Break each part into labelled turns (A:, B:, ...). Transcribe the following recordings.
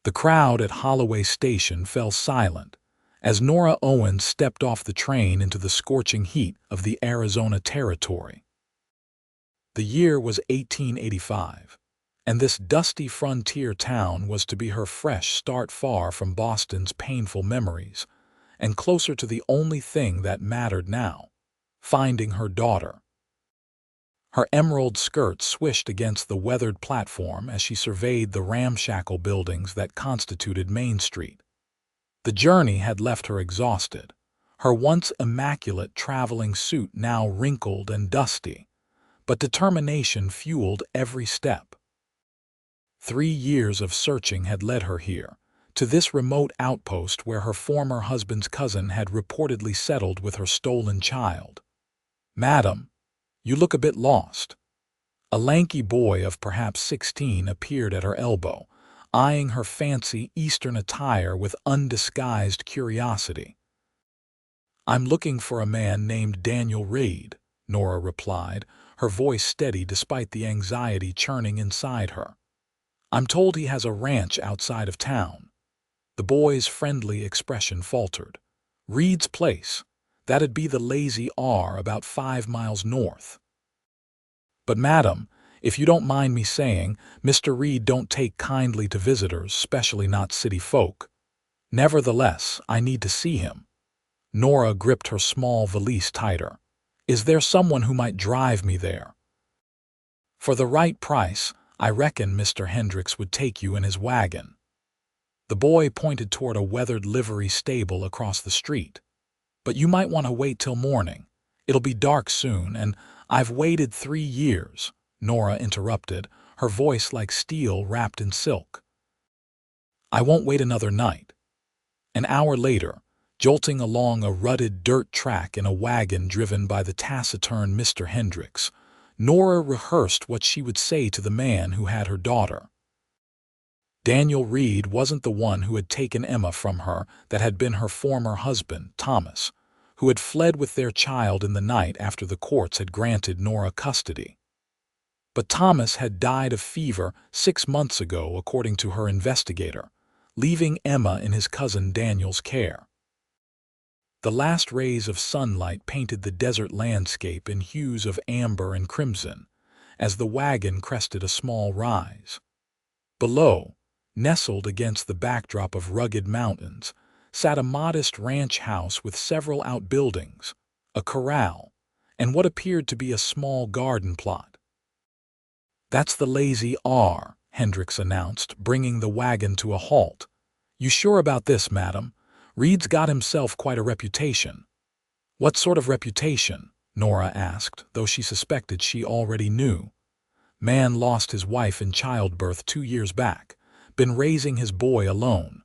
A: The crowd at Holloway Station fell silent as Nora Owens stepped off the train into the scorching heat of the Arizona Territory. The year was 1885, and this dusty frontier town was to be her fresh start, far from Boston's painful memories and closer to the only thing that mattered now: finding her daughter. Her emerald skirt swished against the weathered platform as she surveyed the ramshackle buildings that constituted Main Street. The journey had left her exhausted, her once immaculate traveling suit now wrinkled and dusty, but determination fueled every step. 3 years of searching had led her here, to this remote outpost where her former husband's cousin had reportedly settled with her stolen child. "Madam, you look a bit lost." A lanky boy of perhaps 16 appeared at her elbow, eyeing her fancy Eastern attire with undisguised curiosity. "I'm looking for a man named Daniel Reed," Nora replied, her voice steady despite the anxiety churning inside her. "I'm told he has a ranch outside of town." The boy's friendly expression faltered. "Reed's place. That'd be the Lazy R, about 5 miles north." "But madam, if you don't mind me saying, Mr. Reed don't take kindly to visitors, especially not city folk." "Nevertheless, I need to see him." Nora gripped her small valise tighter. "Is there someone who might drive me there?" "For the right price, I reckon Mr. Hendricks would take you in his wagon." The boy pointed toward a weathered livery stable across the street. "But you might want to wait till morning. It'll be dark soon, and I've waited 3 years, Nora interrupted, her voice like steel wrapped in silk. "I won't wait another night." An hour later, jolting along a rutted dirt track in a wagon driven by the taciturn Mr. Hendricks, Nora rehearsed what she would say to the man who had her daughter. Daniel Reed wasn't the one who had taken Emma from her, that had been her former husband, Thomas, who had fled with their child in the night after the courts had granted Nora custody. But Thomas had died of fever 6 months ago, according to her investigator, leaving Emma in his cousin Daniel's care. The last rays of sunlight painted the desert landscape in hues of amber and crimson as the wagon crested a small rise. Below, nestled against the backdrop of rugged mountains, sat a modest ranch house with several outbuildings, a corral, and what appeared to be a small garden plot. "That's the Lazy R," Hendricks announced, bringing the wagon to a halt. "You sure about this, madam? Reed's got himself quite a reputation." "What sort of reputation?" Nora asked, though she suspected she already knew. "Man lost his wife in childbirth 2 years back. Been raising his boy alone.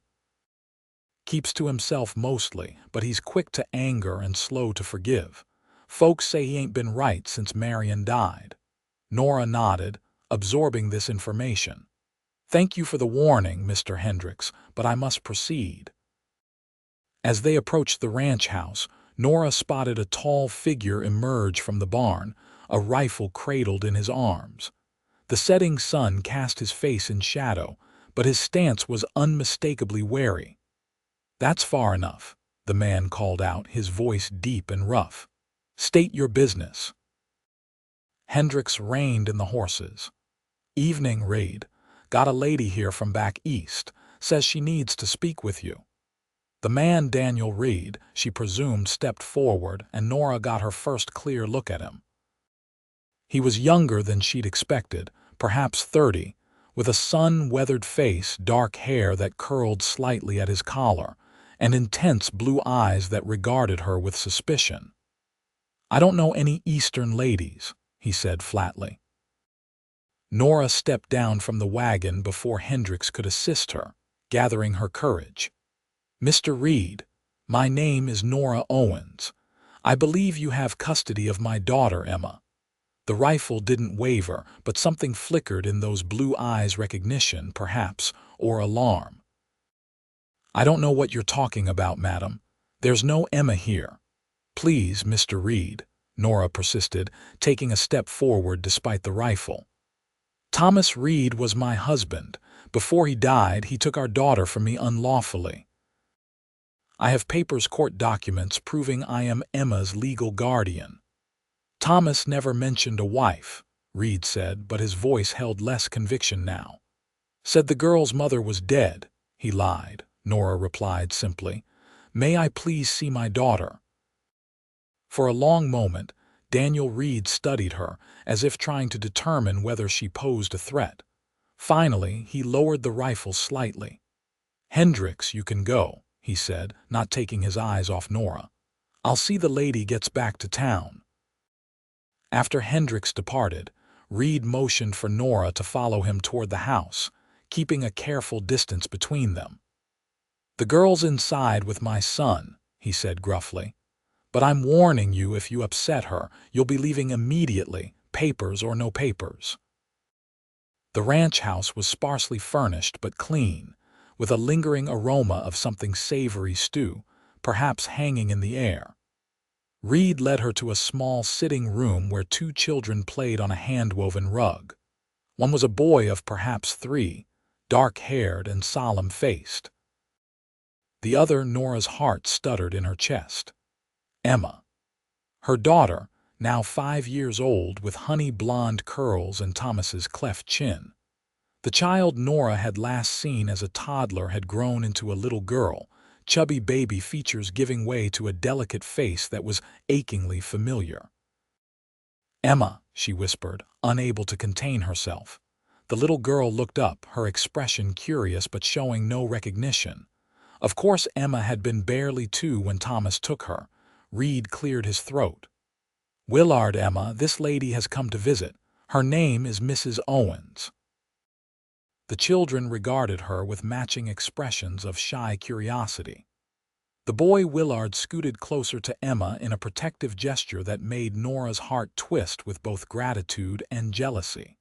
A: Keeps to himself mostly, but he's quick to anger and slow to forgive. Folks say he ain't been right since Marion died." Nora nodded, absorbing this information. "Thank you for the warning, Mr. Hendricks, but I must proceed." As they approached the ranch house, Nora spotted a tall figure emerge from the barn, a rifle cradled in his arms. The setting sun cast his face in shadow, but his stance was unmistakably wary. "That's far enough," the man called out, his voice deep and rough. "State your business." Hendricks reined in the horses. "Evening, Reed. Got a lady here from back east. Says she needs to speak with you." The man, Daniel Reed, she presumed, stepped forward, and Nora got her first clear look at him. He was younger than she'd expected, perhaps 30, with a sun-weathered face, dark hair that curled slightly at his collar, and intense blue eyes that regarded her with suspicion. "I don't know any Eastern ladies," he said flatly. Nora stepped down from the wagon before Hendricks could assist her, gathering her courage. "Mr. Reed, my name is Nora Owens. I believe you have custody of my daughter, Emma." The rifle didn't waver, but something flickered in those blue eyes, recognition, perhaps, or alarm. "I don't know what you're talking about, madam. There's no Emma here." "Please, Mr. Reed," Nora persisted, taking a step forward despite the rifle. "Thomas Reed was my husband, Before he died, he took our daughter from me unlawfully. I have papers, court documents proving I am Emma's legal guardian. Thomas never mentioned a wife, Reed said, but his voice held less conviction now. Said the girl's mother was dead. He lied, Nora replied simply. May I please see my daughter? For a long moment, Daniel Reed studied her, as if trying to determine whether she posed a threat. Finally, he lowered the rifle slightly. Hendricks, you can go, he said, not taking his eyes off Nora. I'll see the lady gets back to town. After Hendricks departed, Reed motioned for Nora to follow him toward the house, keeping a careful distance between them. The girl's inside with my son, he said gruffly. But I'm warning you, if you upset her, you'll be leaving immediately, papers or no papers. The ranch house was sparsely furnished but clean, with a lingering aroma of something savory stew, perhaps hanging in the air. Reed led her to a small sitting room where two children played on a hand-woven rug. One was a boy of perhaps 3, dark-haired and solemn-faced. The other, Nora's heart stuttered in her chest. Emma. Her daughter, now 5 years old, with honey-blonde curls and Thomas's cleft chin. The child Nora had last seen as a toddler had grown into a little girl, chubby baby features giving way to a delicate face that was achingly familiar. Emma, she whispered, unable to contain herself. The little girl looked up, her expression curious but showing no recognition. Of course, Emma had been barely 2 when Thomas took her. Reed cleared his throat. Willard, Emma, this lady has come to visit. Her name is Mrs. Owens. The children regarded her with matching expressions of shy curiosity. The boy Willard scooted closer to Emma in a protective gesture that made Nora's heart twist with both gratitude and jealousy.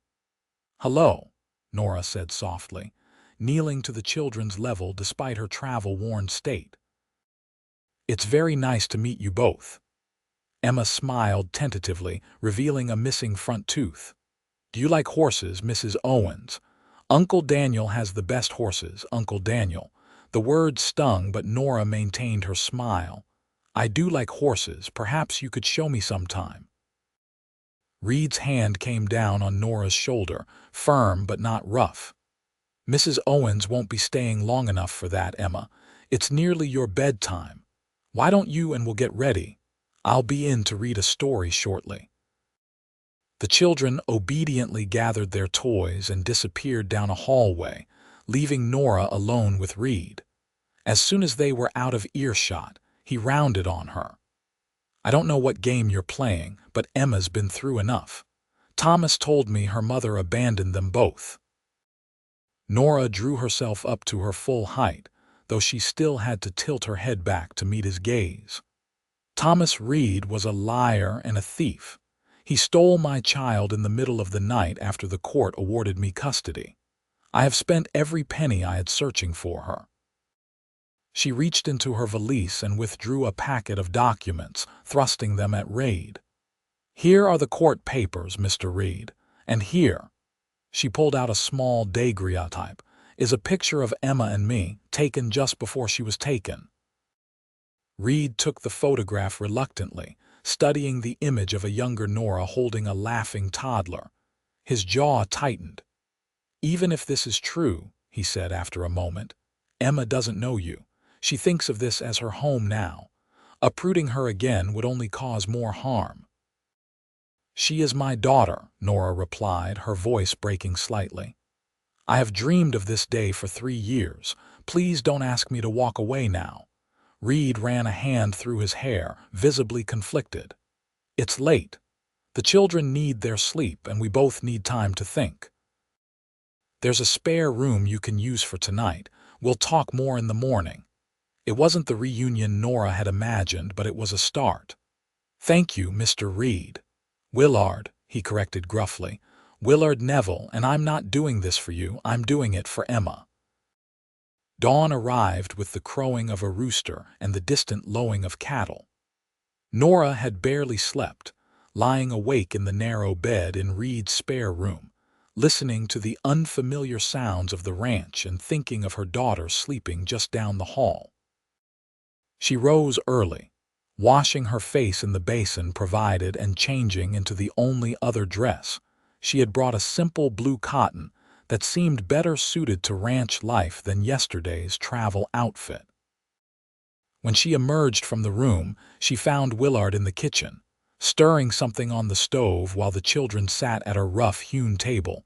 A: Hello, Nora said softly, kneeling to the children's level despite her travel-worn state. It's very nice to meet you both. Emma smiled tentatively, revealing a missing front tooth. Do you like horses, Mrs. Owens? Uncle Daniel has the best horses, Uncle Daniel. The word stung, but Nora maintained her smile. I do like horses. Perhaps you could show me sometime. Reed's hand came down on Nora's shoulder, firm but not rough. Mrs. Owens won't be staying long enough for that, Emma. It's nearly your bedtime. Why don't you and we'll get ready? I'll be in to read a story shortly. The children obediently gathered their toys and disappeared down a hallway, leaving Nora alone with Reed. As soon as they were out of earshot, he rounded on her. I don't know what game you're playing, but Emma's been through enough. Thomas told me her mother abandoned them both. Nora drew herself up to her full height, though she still had to tilt her head back to meet his gaze. Thomas Reed was a liar and a thief. He stole my child in the middle of the night after the court awarded me custody. I have spent every penny I had searching for her. She reached into her valise and withdrew a packet of documents, thrusting them at Reed. Here are the court papers, Mr. Reed, and here, she pulled out a small daguerreotype, is a picture of Emma and me, taken just before she was taken. Reed took the photograph reluctantly, studying the image of a younger Nora holding a laughing toddler. His jaw tightened. Even if this is true, he said after a moment, Emma doesn't know you. She thinks of this as her home now. Uprooting her again would only cause more harm. She is my daughter, Nora replied, her voice breaking slightly. I have dreamed of this day for 3 years. Please don't ask me to walk away now. Reed ran a hand through his hair, visibly conflicted. It's late. The children need their sleep, and we both need time to think. There's a spare room you can use for tonight. We'll talk more in the morning. It wasn't the reunion Nora had imagined, but it was a start. Thank you, Mr. Reed. Willard, he corrected gruffly. Willard Neville, and I'm not doing this for you, I'm doing it for Emma. Dawn arrived with the crowing of a rooster and the distant lowing of cattle. Nora had barely slept, lying awake in the narrow bed in Reed's spare room, listening to the unfamiliar sounds of the ranch and thinking of her daughter sleeping just down the hall. She rose early, washing her face in the basin provided and changing into the only other dress. She had brought a simple blue cotton that seemed better suited to ranch life than yesterday's travel outfit. When she emerged from the room, she found Willard in the kitchen, stirring something on the stove while the children sat at a rough-hewn table,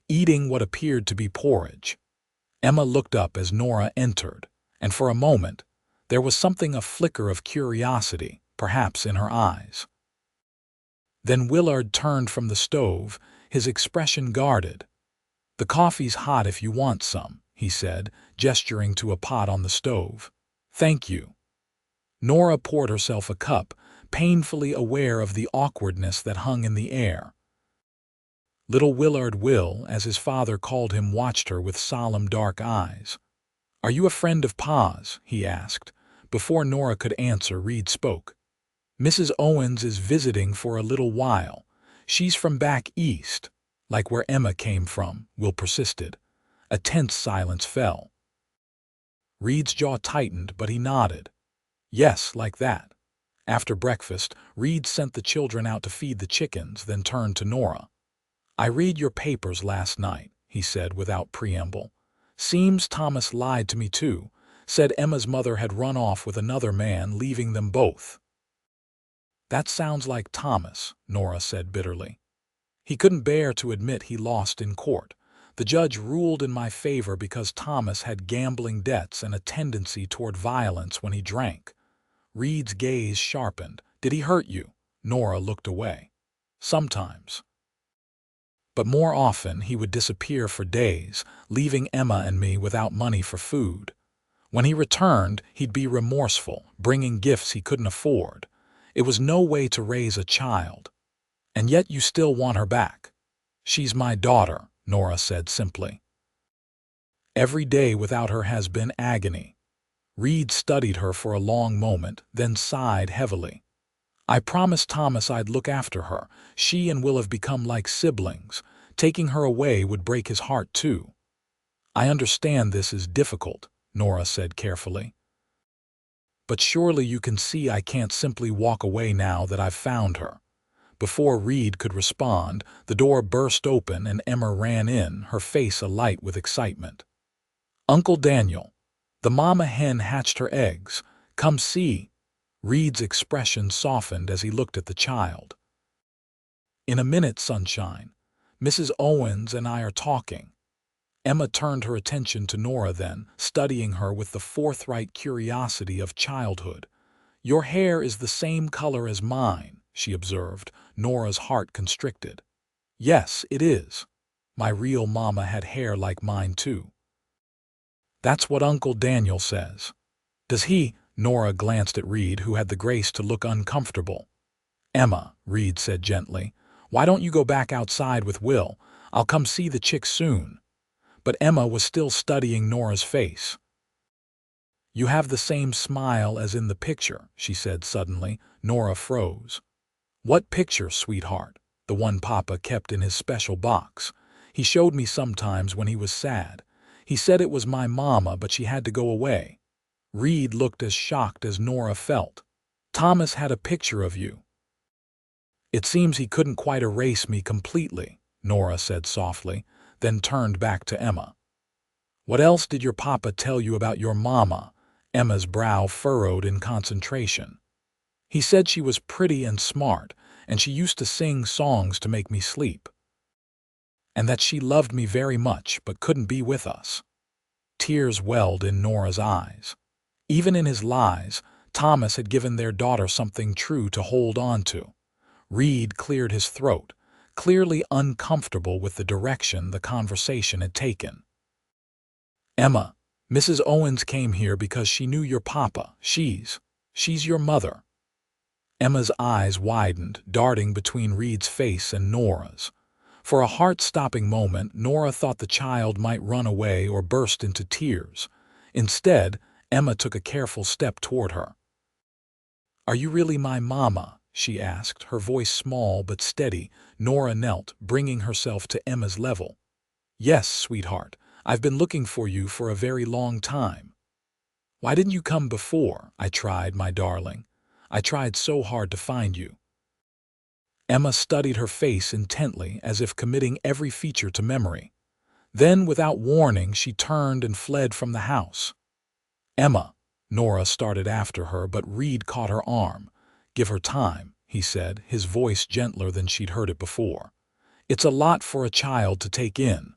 A: eating what appeared to be porridge. Emma looked up as Nora entered, and for a moment, there was a flicker of curiosity, perhaps in her eyes. Then Willard turned from the stove, his expression guarded. "The coffee's hot if you want some," he said, gesturing to a pot on the stove. "Thank you." Nora poured herself a cup, painfully aware of the awkwardness that hung in the air. Little Willard Will, as his father called him, watched her with solemn dark eyes. "Are you a friend of Pa's?" he asked. Before Nora could answer, Reed spoke. "Mrs. Owens is visiting for a little while. She's from back east, like where Emma came from," Will persisted. A tense silence fell. Reed's jaw tightened, but he nodded. "Yes, like that." After breakfast, Reed sent the children out to feed the chickens, then turned to Nora. "I read your papers last night," he said without preamble. "Seems Thomas lied to me too. Said Emma's mother had run off with another man, leaving them both." "That sounds like Thomas," Nora said bitterly. "He couldn't bear to admit he lost in court. The judge ruled in my favor because Thomas had gambling debts and a tendency toward violence when he drank." Reed's gaze sharpened. "Did he hurt you?" Nora looked away. "Sometimes. But more often he would disappear for days, leaving Emma and me without money for food. When he returned, he'd be remorseful, bringing gifts he couldn't afford. It was no way to raise a child. And yet you still want her back." "She's my daughter," Nora said simply. "Every day without her has been agony." Reed studied her for a long moment, then sighed heavily. "I promised Thomas I'd look after her. She and Will have become like siblings. Taking her away would break his heart too." "I understand this is difficult," Nora said carefully. "But surely you can see I can't simply walk away now that I've found her." Before Reed could respond, the door burst open and Emma ran in, her face alight with excitement. "Uncle Daniel, the mama hen hatched her eggs. Come see." Reed's expression softened as he looked at the child. "In a minute, sunshine. Mrs. Owens and I are talking." Emma turned her attention to Nora then, studying her with the forthright curiosity of childhood. "Your hair is the same color as mine," she observed. Nora's heart constricted. "Yes, it is. My real mama had hair like mine too." "That's what Uncle Daniel says." "Does he?" Nora glanced at Reed, who had the grace to look uncomfortable. "Emma," Reed said gently, "why don't you go back outside with Will? I'll come see the chicks soon." But Emma was still studying Nora's face. "You have the same smile as in the picture," she said suddenly. Nora froze. "What picture, sweetheart?" "The one Papa kept in his special box. He showed me sometimes when he was sad. He said it was my mama, but she had to go away." Reed looked as shocked as Nora felt. "Thomas had a picture of you." "It seems he couldn't quite erase me completely," Nora said softly, then turned back to Emma. "What else did your papa tell you about your mama?" Emma's brow furrowed in concentration. "He said she was pretty and smart, and she used to sing songs to make me sleep. And that she loved me very much but couldn't be with us." Tears welled in Nora's eyes. Even in his lies, Thomas had given their daughter something true to hold on to. Reed cleared his throat, clearly uncomfortable with the direction the conversation had taken. "Emma, Mrs. Owens came here because she knew your papa. She's your mother." Emma's eyes widened, darting between Reed's face and Nora's. For a heart-stopping moment, Nora thought the child might run away or burst into tears. Instead, Emma took a careful step toward her. "Are you really my mama?" she asked, her voice small but steady. Nora knelt, bringing herself to Emma's level. Yes, sweetheart, I've been looking for you for a very long time. Why didn't you come before? I tried, my darling. I tried so hard to find you. Emma studied her face intently, as if committing every feature to memory. Then, without warning, she turned and fled from the house. Emma, Nora started after her, but Reed caught her arm. Give her time, he said, his voice gentler than she'd heard it before. It's a lot for a child to take in.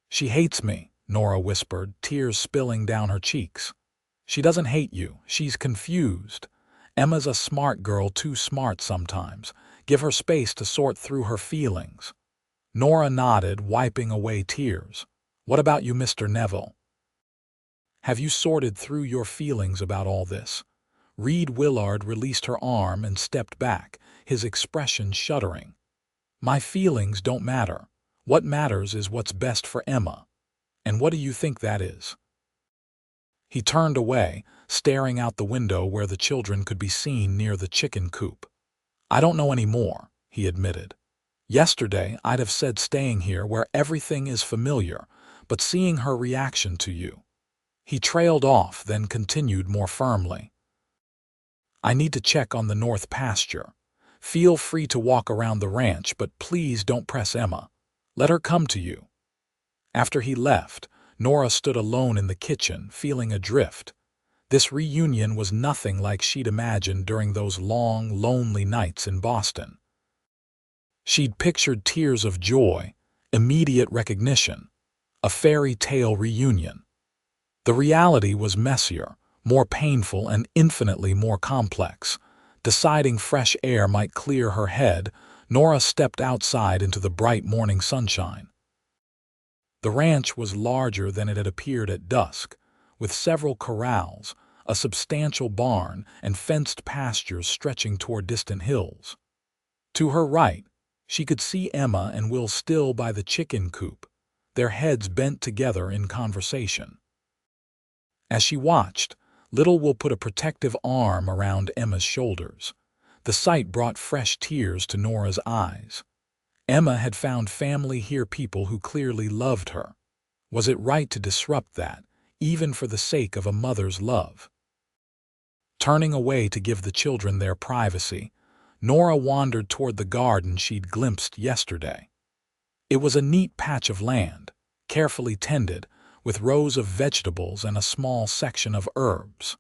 A: She hates me, Nora whispered, tears spilling down her cheeks. She doesn't hate you, she's confused. Emma's a smart girl, too smart sometimes. Give her space to sort through her feelings. Nora nodded, wiping away tears. What about you, Mr. Neville? Have you sorted through your feelings about all this? Reed Willard released her arm and stepped back, his expression shuddering. My feelings don't matter. What matters is what's best for Emma. And what do you think that is? He turned away, staring out the window where the children could be seen near the chicken coop. I don't know any more, he admitted. Yesterday, I'd have said staying here where everything is familiar, but seeing her reaction to you. He trailed off, then continued more firmly. I need to check on the north pasture. Feel free to walk around the ranch, but please don't press Emma. Let her come to you. After he left, Nora stood alone in the kitchen, feeling adrift. This reunion was nothing like she'd imagined during those long, lonely nights in Boston. She'd pictured tears of joy, immediate recognition, a fairy tale reunion. The reality was messier, more painful, and infinitely more complex. Deciding fresh air might clear her head, Nora stepped outside into the bright morning sunshine. The ranch was larger than it had appeared at dusk, with several corrals, a substantial barn, and fenced pastures stretching toward distant hills. To her right, she could see Emma and Will still by the chicken coop, their heads bent together in conversation. As she watched, little Will put a protective arm around Emma's shoulders. The sight brought fresh tears to Nora's eyes. Emma had found family here, people who clearly loved her. Was it right to disrupt that, even for the sake of a mother's love? Turning away to give the children their privacy, Nora wandered toward the garden she'd glimpsed yesterday. It was a neat patch of land, carefully tended, with rows of vegetables and a small section of herbs.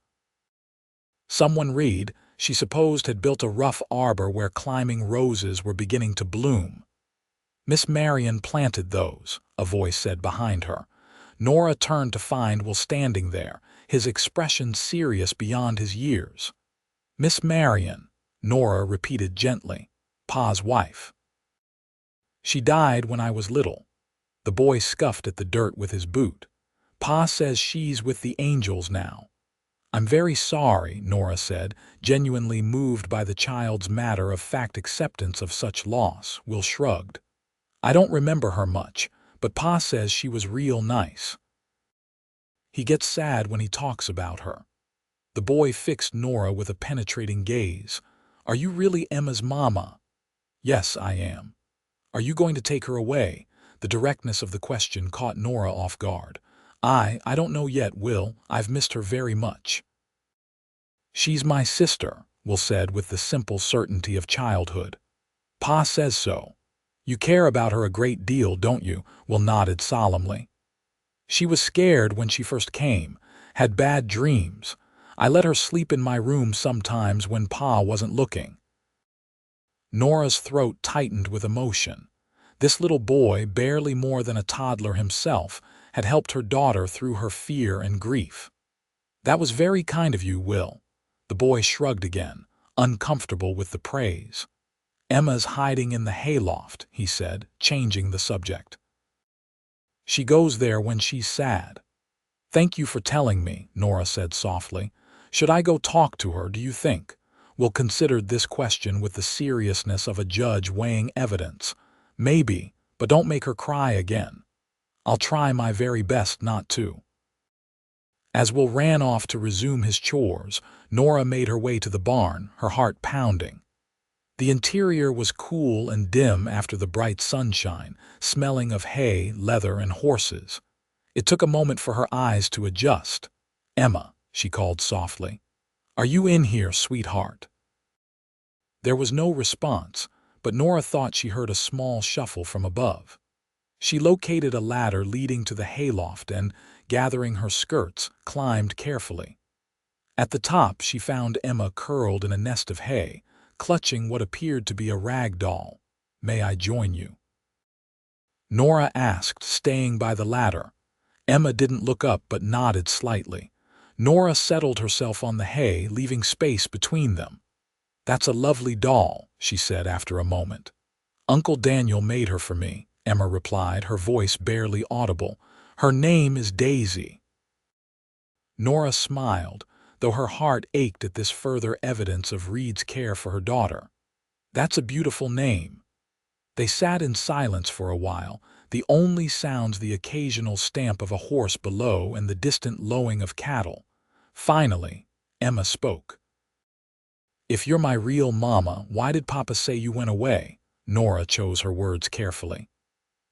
A: Someone, Reed, she supposed, had built a rough arbor where climbing roses were beginning to bloom. Miss Marion planted those, a voice said behind her. Nora turned to find Will standing there, his expression serious beyond his years. Miss Marion, Nora repeated gently, Pa's wife. She died when I was little. The boy scuffed at the dirt with his boot. Pa says she's with the angels now. I'm very sorry, Nora said, genuinely moved by the child's matter-of-fact acceptance of such loss. Will shrugged. I don't remember her much, but Pa says she was real nice. He gets sad when he talks about her. The boy fixed Nora with a penetrating gaze. Are you really Emma's mama? Yes, I am. Are you going to take her away? The directness of the question caught Nora off guard. I don't know yet, Will. I've missed her very much. She's my sister, Will said with the simple certainty of childhood. Pa says so. You care about her a great deal, don't you? Will nodded solemnly. She was scared when she first came, had bad dreams. I let her sleep in my room sometimes when Pa wasn't looking. Nora's throat tightened with emotion. This little boy, barely more than a toddler himself, had helped her daughter through her fear and grief. That was very kind of you, Will. The boy shrugged again, uncomfortable with the praise. Emma's hiding in the hayloft, he said, changing the subject. She goes there when she's sad. Thank you for telling me, Nora said softly. Should I go talk to her, do you think? Will considered this question with the seriousness of a judge weighing evidence. Maybe, but don't make her cry again. I'll try my very best not to. As Will ran off to resume his chores, Nora made her way to the barn, her heart pounding. The interior was cool and dim after the bright sunshine, smelling of hay, leather, and horses. It took a moment for her eyes to adjust. "Emma," she called softly. "Are you in here, sweetheart?" There was no response, but Nora thought she heard a small shuffle from above. She located a ladder leading to the hayloft and, gathering her skirts, climbed carefully. At the top, she found Emma curled in a nest of hay, clutching what appeared to be a rag doll. "May I join you?" Nora asked, staying by the ladder. Emma didn't look up but nodded slightly. Nora settled herself on the hay, leaving space between them. "That's a lovely doll," she said after a moment. "Uncle Daniel made her for me," Emma replied, her voice barely audible. "Her name is Daisy." Nora smiled, though her heart ached at this further evidence of Reed's care for her daughter. "That's a beautiful name." They sat in silence for a while, the only sounds the occasional stamp of a horse below and the distant lowing of cattle. Finally, Emma spoke. "If you're my real mama, why did Papa say you went away?" Nora chose her words carefully.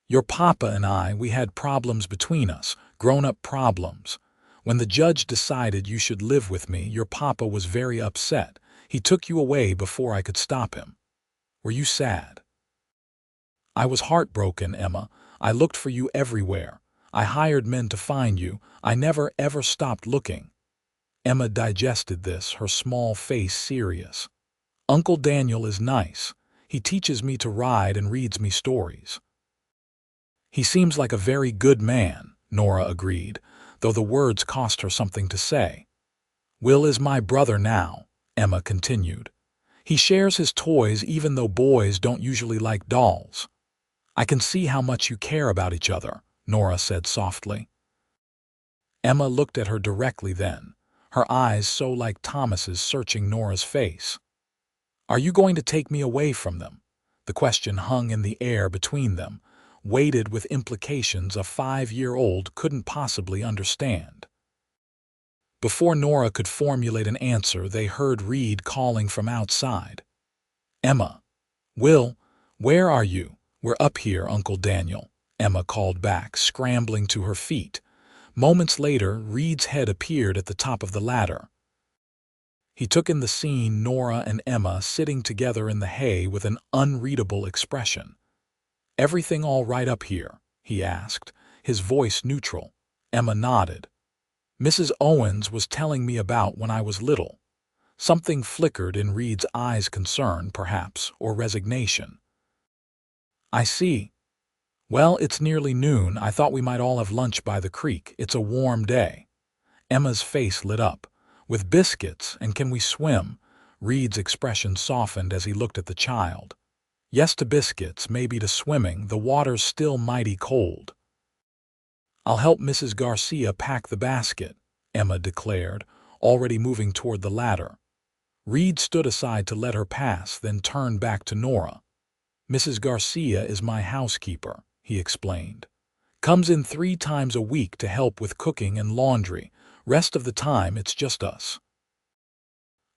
A: "Your Papa and we had problems between us, grown-up problems. When the judge decided you should live with me, your Papa was very upset. He took you away before I could stop him. Were you sad?" "I was heartbroken, Emma. I looked for you everywhere. I hired men to find you. I never ever stopped looking." Emma digested this, her small face serious. "Uncle Daniel is nice. He teaches me to ride and reads me stories." "He seems like a very good man," Nora agreed, though the words cost her something to say. "Will is my brother now," Emma continued. "He shares his toys even though boys don't usually like dolls." "I can see how much you care about each other," Nora said softly. Emma looked at her directly then, her eyes so like Thomas's searching Nora's face. "Are you going to take me away from them?" The question hung in the air between them, weighted with implications a 5-year-old couldn't possibly understand. Before Nora could formulate an answer, they heard Reed calling from outside. "Emma! Will! Where are you?" "We're up here, Uncle Daniel," Emma called back, scrambling to her feet. Moments later, Reed's head appeared at the top of the ladder. He took in the scene, Nora and Emma sitting together in the hay with an unreadable expression. "Everything all right up here?" he asked, his voice neutral. Emma nodded. "Mrs. Owens was telling me about when I was little." Something flickered in Reed's eyes, concern, perhaps, or resignation. "I see. Well, it's nearly noon. I thought we might all have lunch by the creek. It's a warm day." Emma's face lit up. "With biscuits, and can we swim?" Reed's expression softened as he looked at the child. "Yes to biscuits, maybe to swimming. The water's still mighty cold." "I'll help Mrs. Garcia pack the basket," Emma declared, already moving toward the ladder. Reed stood aside to let her pass, then turned back to Nora. "Mrs. Garcia is my housekeeper," he explained. "Comes in 3 times a week to help with cooking and laundry. Rest of the time, it's just us."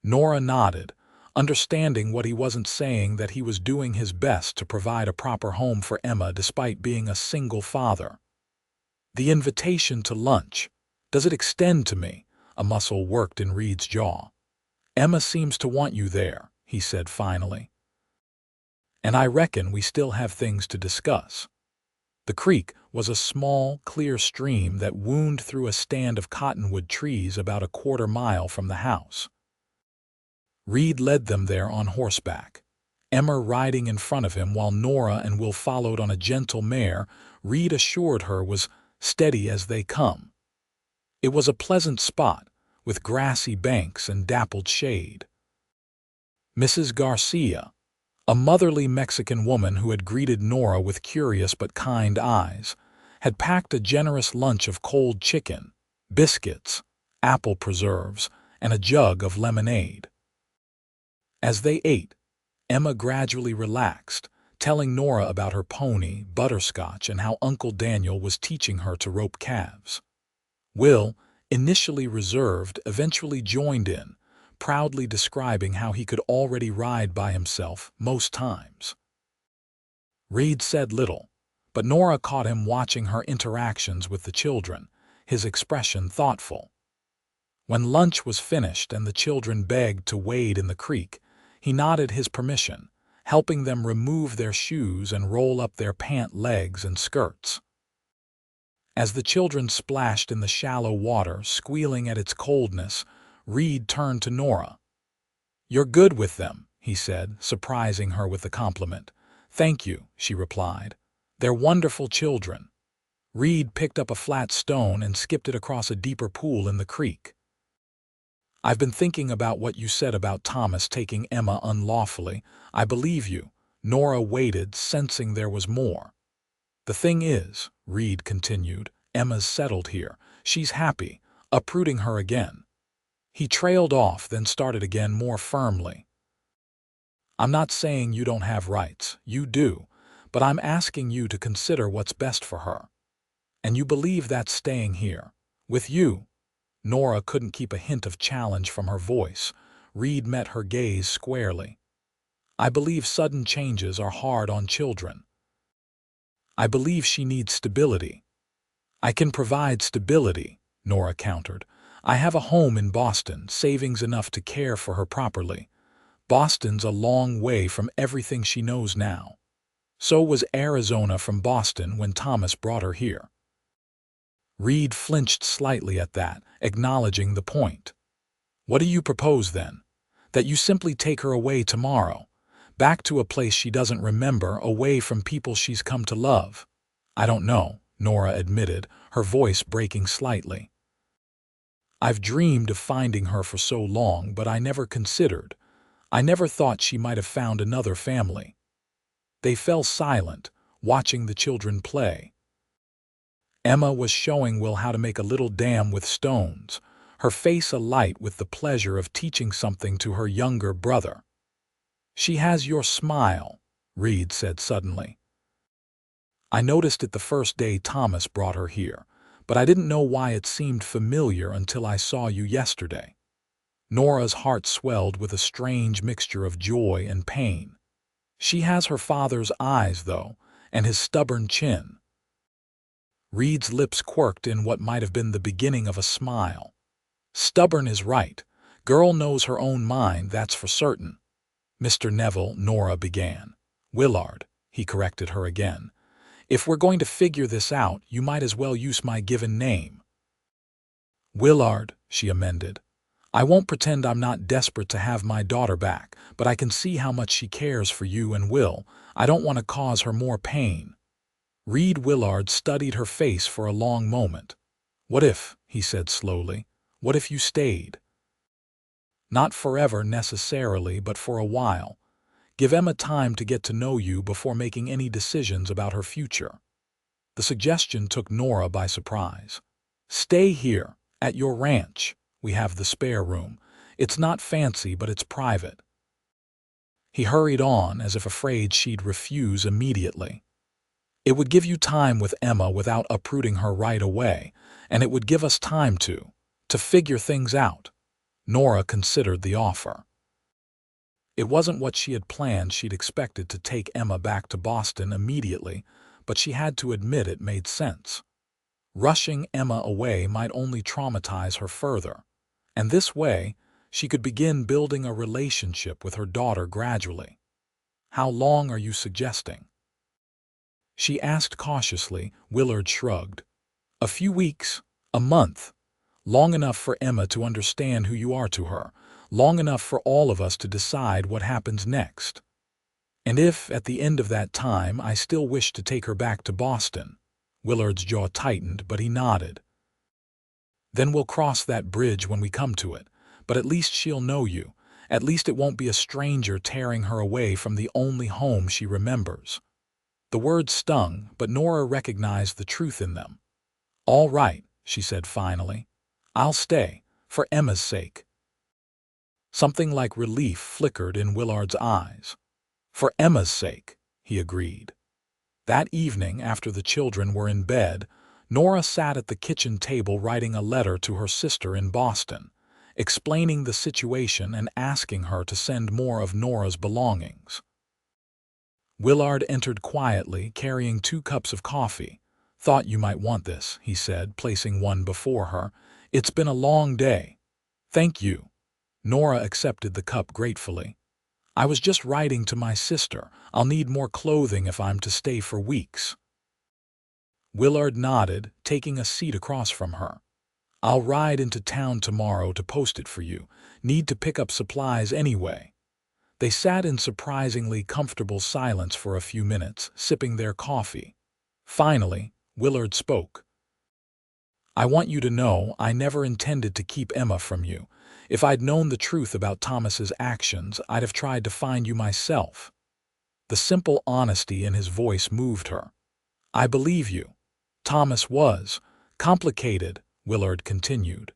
A: Nora nodded, understanding what he wasn't saying, that he was doing his best to provide a proper home for Emma despite being a single father. "The invitation to lunch, does it extend to me?" A muscle worked in Reed's jaw. "Emma seems to want you there," he said finally. "And I reckon we still have things to discuss." The creek was a small, clear stream that wound through a stand of cottonwood trees about a 1/4 mile from the house. Reed led them there on horseback, Emma riding in front of him while Nora and Will followed on a gentle mare Reed assured her was steady as they come. It was a pleasant spot, with grassy banks and dappled shade. Mrs. Garcia, a motherly Mexican woman who had greeted Nora with curious but kind eyes, had packed a generous lunch of cold chicken, biscuits, apple preserves, and a jug of lemonade. As they ate, Emma gradually relaxed, telling Nora about her pony, Butterscotch, and how Uncle Daniel was teaching her to rope calves. Will, initially reserved, eventually joined in, proudly describing how he could already ride by himself most times. Reed said little, but Nora caught him watching her interactions with the children, his expression thoughtful. When lunch was finished and the children begged to wade in the creek, he nodded his permission, helping them remove their shoes and roll up their pant legs and skirts. As the children splashed in the shallow water, squealing at its coldness, Reed turned to Nora. "You're good with them," he said, surprising her with the compliment. "Thank you," she replied. "They're wonderful children." Reed picked up a flat stone and skipped it across a deeper pool in the creek. "I've been thinking about what you said about Thomas taking Emma unlawfully. I believe you." Nora waited, sensing there was more. "The thing is," Reed continued, "Emma's settled here. She's happy. Uprooting her again." He trailed off, then started again more firmly. "I'm not saying you don't have rights. You do. But I'm asking you to consider what's best for her. And you believe that's staying here. With you." Nora couldn't keep a hint of challenge from her voice. Reed met her gaze squarely. "I believe sudden changes are hard on children. I believe she needs stability." "I can provide stability," Nora countered. "I have a home in Boston, savings enough to care for her properly. Boston's a long way from everything she knows now. So was Arizona from Boston when Thomas brought her here." Reed flinched slightly at that, acknowledging the point. "What do you propose then? That you simply take her away tomorrow? Back to a place she doesn't remember, away from people she's come to love?" "I don't know," Nora admitted, her voice breaking slightly. "I've dreamed of finding her for so long, but I never considered. I never thought she might have found another family." They fell silent, watching the children play. Emma was showing Will how to make a little dam with stones, her face alight with the pleasure of teaching something to her younger brother. "She has your smile," Reed said suddenly. "I noticed it the first day Thomas brought her here, but I didn't know why it seemed familiar until I saw you yesterday." Nora's heart swelled with a strange mixture of joy and pain. "She has her father's eyes, though, and his stubborn chin." Reed's lips quirked in what might have been the beginning of a smile. "Stubborn is right. Girl knows her own mind, that's for certain." "Mr. Neville," Nora began. "Willard," he corrected her again. "If we're going to figure this out, you might as well use my given name." "Willard," she amended. "I won't pretend I'm not desperate to have my daughter back, but I can see how much she cares for you and Will. I don't want to cause her more pain." Reed Willard studied her face for a long moment. "What if," he said slowly, "what if you stayed? Not forever necessarily, but for a while. Give Emma time to get to know you before making any decisions about her future." The suggestion took Nora by surprise. "Stay here, at your ranch. We have the spare room. It's not fancy, but it's private." He hurried on, as if afraid she'd refuse immediately. "It would give you time with Emma without uprooting her right away, and it would give us time to figure things out." Nora considered the offer. It wasn't what she had planned. She'd expected to take Emma back to Boston immediately, but she had to admit it made sense. Rushing Emma away might only traumatize her further, and this way she could begin building a relationship with her daughter gradually. "How long are you suggesting?" she asked cautiously. Willard shrugged. "A few weeks, a month. Long enough for Emma to understand who you are to her, long enough for all of us to decide what happens next. And if, at the end of that time, I still wish to take her back to Boston," Willard's jaw tightened, but he nodded, "then we'll cross that bridge when we come to it. But at least she'll know you. At least it won't be a stranger tearing her away from the only home she remembers." The words stung, but Nora recognized the truth in them. "All right," she said finally. "I'll stay, for Emma's sake." Something like relief flickered in Willard's eyes. "For Emma's sake," he agreed. That evening, after the children were in bed, Nora sat at the kitchen table writing a letter to her sister in Boston, explaining the situation and asking her to send more of Nora's belongings. Willard entered quietly, carrying 2 cups of coffee. "Thought you might want this," he said, placing one before her. "It's been a long day." "Thank you." Nora accepted the cup gratefully. "I was just writing to my sister. I'll need more clothing if I'm to stay for weeks." Willard nodded, taking a seat across from her. "I'll ride into town tomorrow to post it for you. Need to pick up supplies anyway." They sat in surprisingly comfortable silence for a few minutes, sipping their coffee. Finally, Willard spoke. "I want you to know I never intended to keep Emma from you. If I'd known the truth about Thomas's actions, I'd have tried to find you myself." The simple honesty in his voice moved her. "I believe you. Thomas was complicated," Willard continued.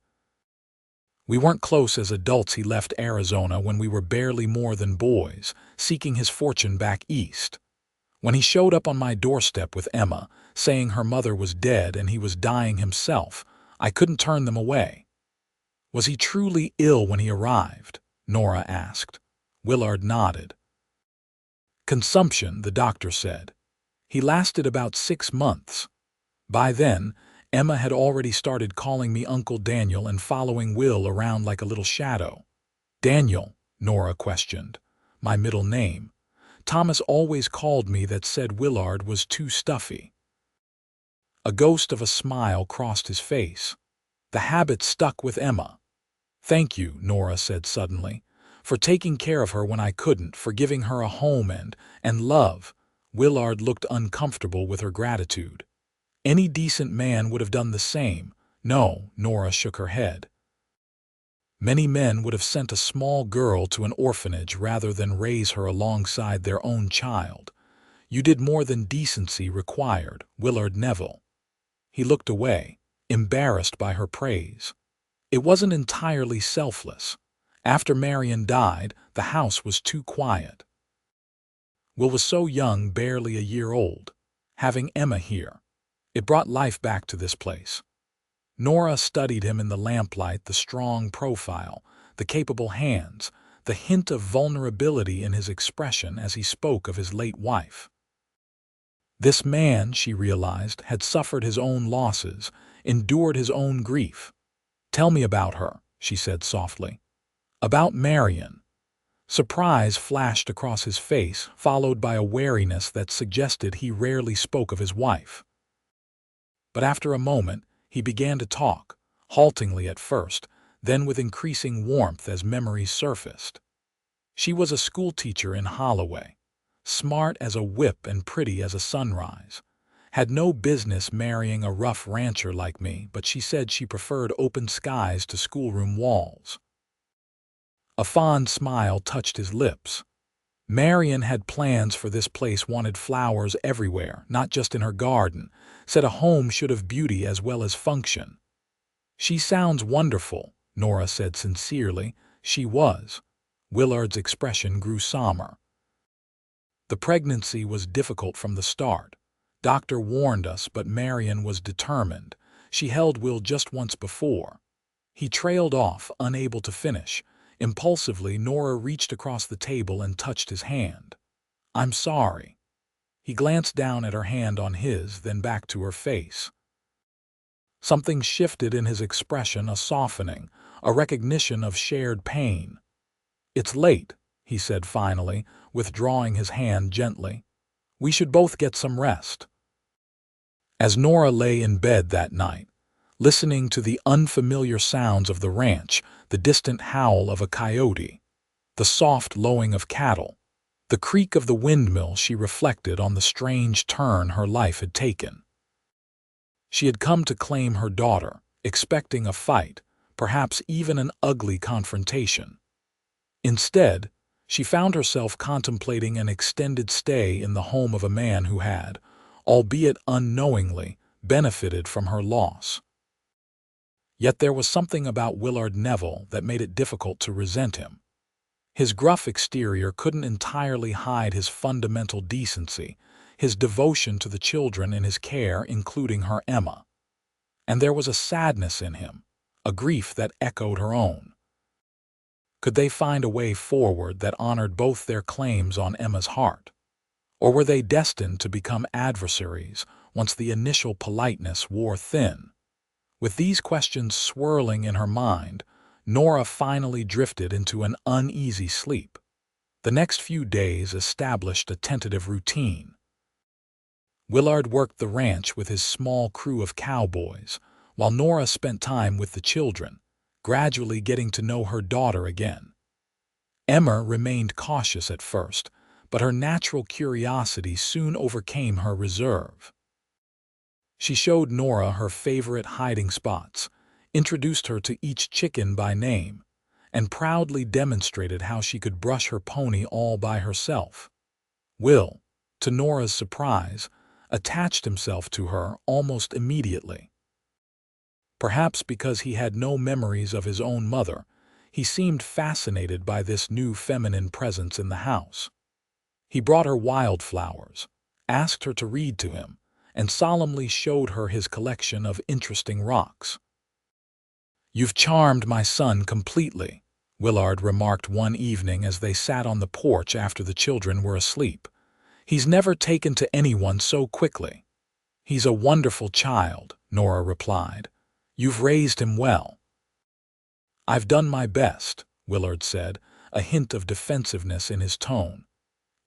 A: "We weren't close as adults. He left Arizona when we were barely more than boys, seeking his fortune back east. When he showed up on my doorstep with Emma, saying her mother was dead and he was dying himself, I couldn't turn them away." "Was he truly ill when he arrived?" Nora asked. Willard nodded. "Consumption," the doctor said. "He lasted about 6 months. By then, Emma had already started calling me Uncle Daniel and following Will around like a little shadow." "Daniel?" Nora questioned. "My middle name. Thomas always called me that, said Willard was too stuffy." A ghost of a smile crossed his face. "The habit stuck with Emma." "Thank you," Nora said suddenly, "for taking care of her when I couldn't, for giving her a home and love." Willard looked uncomfortable with her gratitude. "Any decent man would have done the same." "No," Nora shook her head. "Many men would have sent a small girl to an orphanage rather than raise her alongside their own child. You did more than decency required, Willard Neville." He looked away, embarrassed by her praise. "It wasn't entirely selfless. After Marion died, the house was too quiet. Will was so young, barely a year old. Having Emma here, it brought life back to this place." Nora studied him in the lamplight, the strong profile, the capable hands, the hint of vulnerability in his expression as he spoke of his late wife. This man, she realized, had suffered his own losses, endured his own grief. "Tell me about her," she said softly. "About Marion." Surprise flashed across his face, followed by a wariness that suggested he rarely spoke of his wife. But after a moment, he began to talk, haltingly at first, then with increasing warmth as memories surfaced. "She was a schoolteacher in Holloway, smart as a whip and pretty as a sunrise. Had no business marrying a rough rancher like me, but she said she preferred open skies to schoolroom walls." A fond smile touched his lips. Marion had plans for this place, wanted flowers everywhere, not just in her garden, said a home should have beauty as well as function. "She sounds wonderful," Nora said sincerely. "She was." Willard's expression grew somber. "The pregnancy was difficult from the start. Doctor warned us, but Marion was determined. She held Will just once before." He trailed off, unable to finish. Impulsively, Nora reached across the table and touched his hand. "I'm sorry." He glanced down at her hand on his, then back to her face. Something shifted in his expression, a softening, a recognition of shared pain. "It's late," he said finally, withdrawing his hand gently. "We should both get some rest." As Nora lay in bed that night, listening to the unfamiliar sounds of the ranch, the distant howl of a coyote, the soft lowing of cattle, the creak of the windmill, she reflected on the strange turn her life had taken. She had come to claim her daughter, expecting a fight, perhaps even an ugly confrontation. Instead, she found herself contemplating an extended stay in the home of a man who had, albeit unknowingly, benefited from her loss. Yet there was something about Willard Neville that made it difficult to resent him. His gruff exterior couldn't entirely hide his fundamental decency, his devotion to the children in his care, including her Emma. and there was a sadness in him, a grief that echoed her own. Could they find a way forward that honored both their claims on Emma's heart? Or were they destined to become adversaries once the initial politeness wore thin? With these questions swirling in her mind, Nora finally drifted into an uneasy sleep. The next few days established a tentative routine. Willard worked the ranch with his small crew of cowboys, while Nora spent time with the children, gradually getting to know her daughter again. Emma remained cautious at first, but her natural curiosity soon overcame her reserve. She showed Nora her favorite hiding spots, introduced her to each chicken by name, and proudly demonstrated how she could brush her pony all by herself. Will, to Nora's surprise, attached himself to her almost immediately. Perhaps because he had no memories of his own mother, he seemed fascinated by this new feminine presence in the house. He brought her wildflowers, asked her to read to him, and solemnly showed her his collection of interesting rocks. "You've charmed my son completely," Willard remarked one evening as they sat on the porch after the children were asleep. "He's never taken to anyone so quickly." "He's a wonderful child," Nora replied. "You've raised him well." "I've done my best," Willard said, a hint of defensiveness in his tone.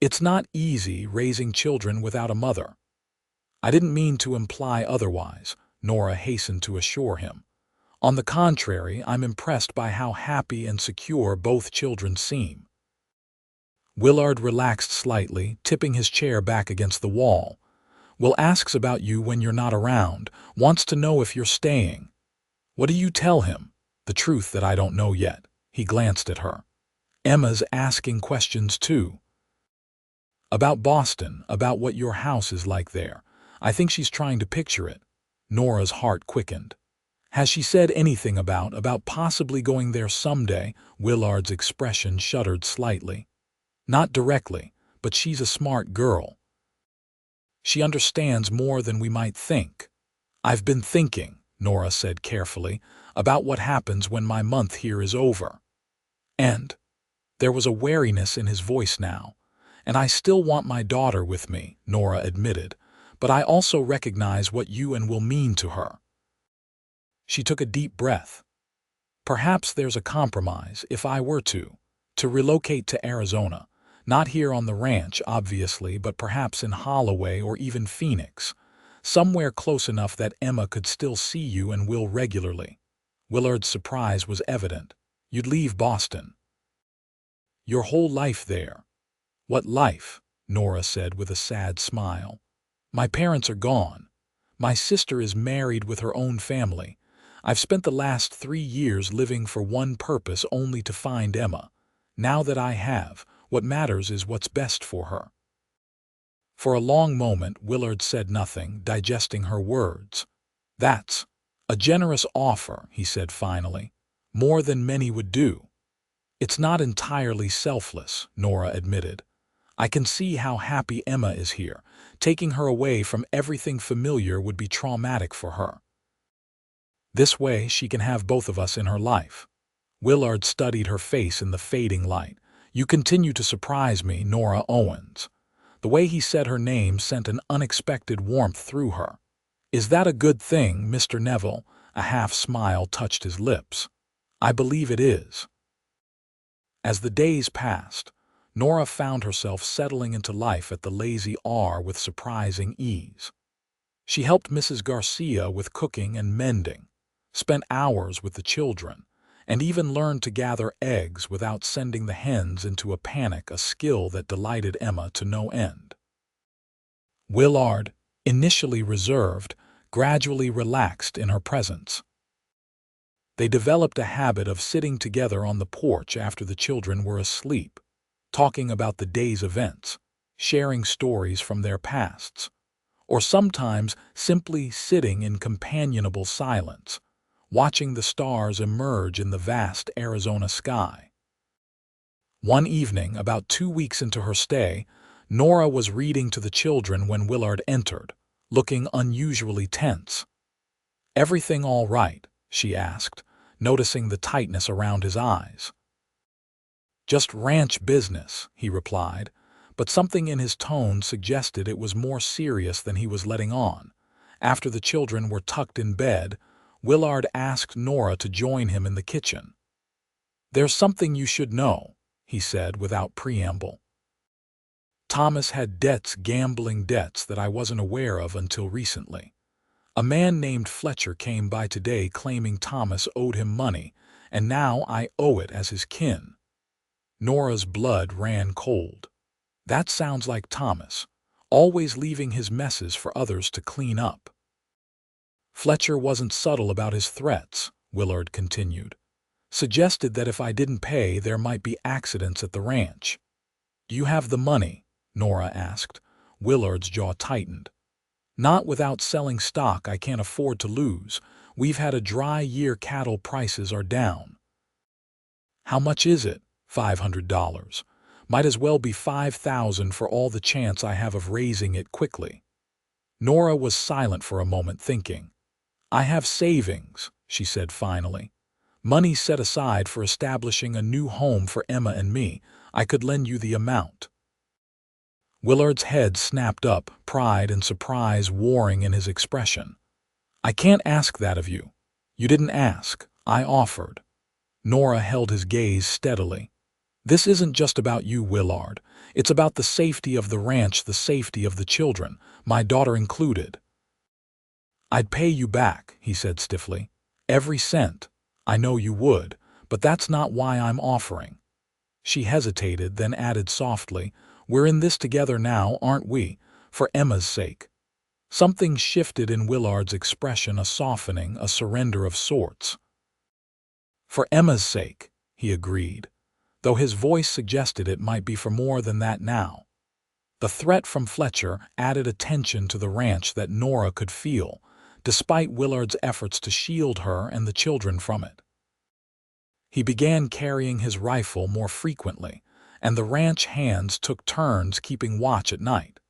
A: "It's not easy raising children without a mother." "I didn't mean to imply otherwise," Nora hastened to assure him. "On the contrary, I'm impressed by how happy and secure both children seem." Willard relaxed slightly, tipping his chair back against the wall. "Will asks about you when you're not around, wants to know if you're staying." "What do you tell him?" "The truth that I don't know yet." He glanced at her. "Emma's asking questions too." "About Boston, about what your house is like there. I think she's trying to picture it." Nora's heart quickened. "Has she said anything about possibly going there someday?" Willard's expression shuddered slightly. "Not directly, but she's a smart girl. She understands more than we might think." "I've been thinking," Nora said carefully, "about what happens when my month here is over. And," there was a wariness in his voice now, "and I still want my daughter with me," Nora admitted, "but I also recognize what you and will mean to her." She took a deep breath. "Perhaps there's a compromise if I were to relocate to Arizona. Not here on the ranch, obviously, but perhaps in Holloway or even Phoenix. Somewhere close enough that Emma could still see you and Will regularly." Willard's surprise was evident. "You'd leave Boston? Your whole life there?" "What life?" Nora said with a sad smile. "My parents are gone. My sister is married with her own family. I've spent the last 3 years living for one purpose, only to find Emma. Now that I have, what matters is what's best for her." For a long moment Willard said nothing, digesting her words. "That's a generous offer," he said finally. "More than many would do." "It's not entirely selfless," Nora admitted. "I can see how happy Emma is here. Taking her away from everything familiar would be traumatic for her. This way she can have both of us in her life." Willard studied her face in the fading light. "You continue to surprise me, Nora Owens." The way he said her name sent an unexpected warmth through her. "Is that a good thing, Mr. Neville?" A half-smile touched his lips. "I believe it is." As the days passed, Nora found herself settling into life at the Lazy R with surprising ease. She helped Mrs. Garcia with cooking and mending, spent hours with the children, and even learned to gather eggs without sending the hens into a panic, a skill that delighted Emma to no end. Willard, initially reserved, gradually relaxed in her presence. They developed a habit of sitting together on the porch after the children were asleep, talking about the day's events, sharing stories from their pasts, or sometimes simply sitting in companionable silence, watching the stars emerge in the vast Arizona sky. One evening, about 2 weeks into her stay, Nora was reading to the children when Willard entered, looking unusually tense. "Everything all right?" she asked, noticing the tightness around his eyes. "Just ranch business," he replied, but something in his tone suggested it was more serious than he was letting on. After the children were tucked in bed, Willard asked Nora to join him in the kitchen. "There's something you should know," he said without preamble. "Thomas had gambling debts that I wasn't aware of until recently. A man named Fletcher came by today claiming Thomas owed him money, and now I owe it as his kin." Nora's blood ran cold. That sounds like Thomas, always leaving his messes for others to clean up. "Fletcher wasn't subtle about his threats," Willard continued. "Suggested that if I didn't pay, there might be accidents at the ranch." "Do you have the money?" Nora asked. Willard's jaw tightened. "Not without selling stock I can't afford to lose. We've had a dry year, cattle prices are down." "How much is it?" $500. "Might as well be 5,000 for all the chance I have of raising it quickly." Nora was silent for a moment, thinking. "I have savings," she said finally. "Money set aside for establishing a new home for Emma and me. I could lend you the amount." Willard's head snapped up, pride and surprise warring in his expression. "I can't ask that of you. You didn't ask. I offered." Nora held his gaze steadily. "This isn't just about you, Willard. It's about the safety of the ranch, the safety of the children, my daughter included." "I'd pay you back," he said stiffly. "Every cent. I know you would, but that's not why I'm offering." She hesitated, then added softly, "We're in this together now, aren't we? For Emma's sake." Something shifted in Willard's expression, a softening, a surrender of sorts. "For Emma's sake," he agreed, though his voice suggested it might be for more than that now. The threat from Fletcher added a tension to the ranch that Nora could feel, despite Willard's efforts to shield her and the children from it. He began carrying his rifle more frequently, and the ranch hands took turns keeping watch at night.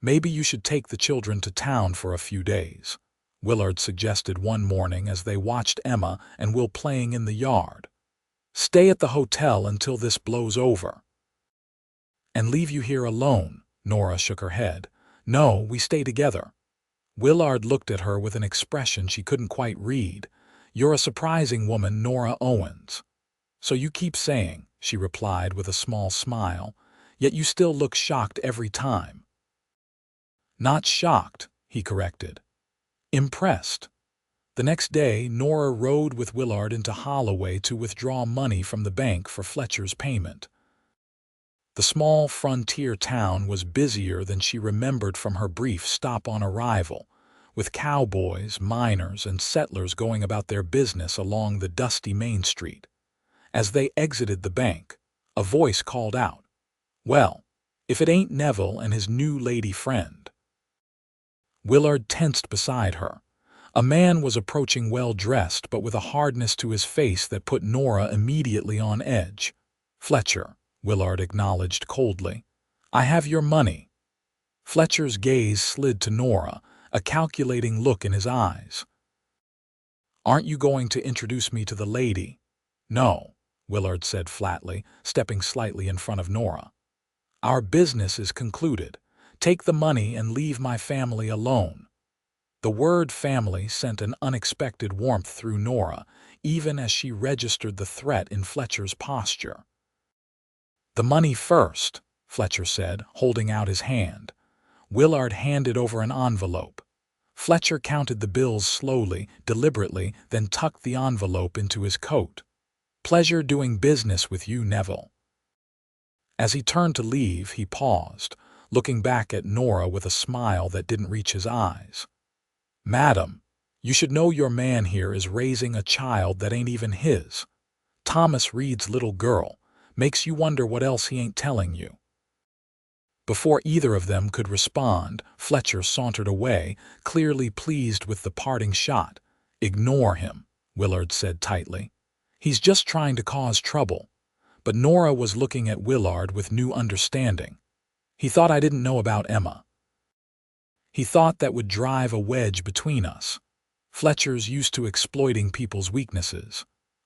A: "Maybe you should take the children to town for a few days," Willard suggested one morning as they watched Emma and Will playing in the yard. "Stay at the hotel until this blows over." "And leave you here alone?" Nora shook her head. "No, we stay together." Willard looked at her with an expression she couldn't quite read. "You're a surprising woman, Nora Owens." "So you keep saying," she replied with a small smile, "yet you still look shocked every time." "Not shocked," he corrected. "Impressed." The next day, Nora rode with Willard into Holloway to withdraw money from the bank for Fletcher's payment. The small frontier town was busier than she remembered from her brief stop on arrival, with cowboys, miners, and settlers going about their business along the dusty Main Street. As they exited the bank, a voice called out, "Well, if it ain't Neville and his new lady friend." Willard tensed beside her. A man was approaching, well-dressed but with a hardness to his face that put Nora immediately on edge. "Fletcher," Willard acknowledged coldly. "I have your money." Fletcher's gaze slid to Nora, a calculating look in his eyes. "Aren't you going to introduce me to the lady?" "No," Willard said flatly, stepping slightly in front of Nora. "Our business is concluded. Take the money and leave my family alone." The word family sent an unexpected warmth through Nora, even as she registered the threat in Fletcher's posture. "The money first," Fletcher said, holding out his hand. Willard handed over an envelope. Fletcher counted the bills slowly, deliberately, then tucked the envelope into his coat. "Pleasure doing business with you, Neville." As he turned to leave, he paused, looking back at Nora with a smile that didn't reach his eyes. "Madam, you should know your man here is raising a child that ain't even his. Thomas Reed's little girl. Makes you wonder what else he ain't telling you." Before either of them could respond, Fletcher sauntered away, clearly pleased with the parting shot. "Ignore him," Willard said tightly. "He's just trying to cause trouble." But Nora was looking at Willard with new understanding. "He thought I didn't know about Emma. He thought that would drive a wedge between us." Fletcher's used to exploiting people's weaknesses.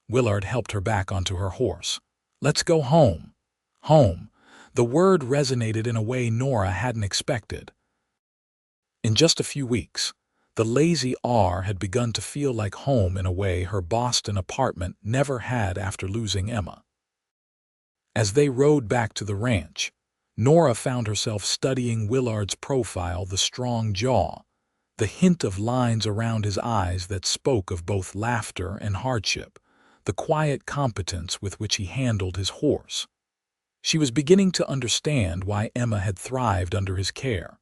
A: Willard helped her back onto her horse. Let's go home. Home. The word resonated in a way Nora hadn't expected. In just a few weeks, the Lazy R had begun to feel like home in a way her Boston apartment never had after losing Emma. As they rode back to the ranch, Nora found herself studying Willard's profile, the strong jaw, the hint of lines around his eyes that spoke of both laughter and hardship, the quiet competence with which he handled his horse. She was beginning to understand why Emma had thrived under his care.